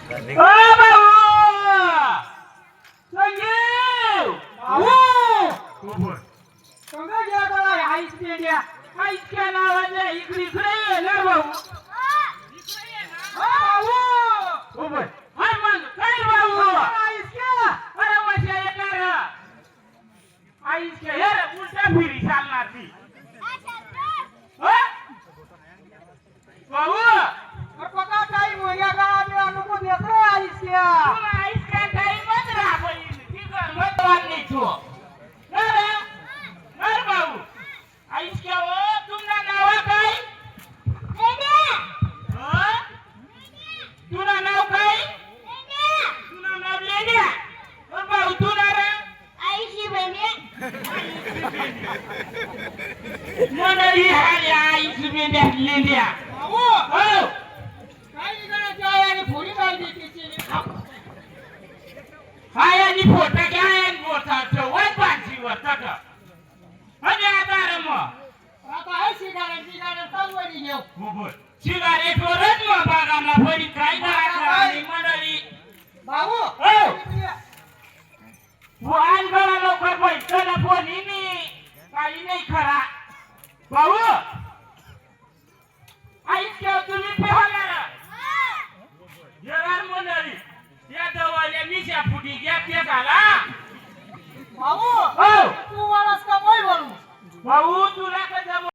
संजीव समजा घ्या गळा आईस पेंड्या आईसच्या नावाने इकडे इकडे येणार भाऊ भाऊ हाय मग काय भाऊ आईसच्या अरे मजा येणार आईसच्या हे उलटा फिरी चालणार ती भाऊ पका टाइम हो गया गाडी नको देत रे आईसच्या आईसच्या टाइमच राहईल ती गरमत वाढली तू अरे अरे भाऊ आईसच्या हो तुमचं नाव काय तुझं नाव काय तुझं नाव लेण्या भाऊ तुला रे आईशी बहिणी मंडळी आली आईशी बहिणी लेण्या भाऊ काही जणांच्या आयाने फोडी काढली तिची आयाने फोटा घ्या आणि बोटाचं वर पाचशी वर टाका आणि आता रे मग आता आहे सिगारेट चालवणी घेऊ सिगारेट वरच मग बागाला फडी काय करायचं आणि मंडळी भाऊ वाहन गळा लवकर पैसे कोणी नाही काही नाही खरा भाऊ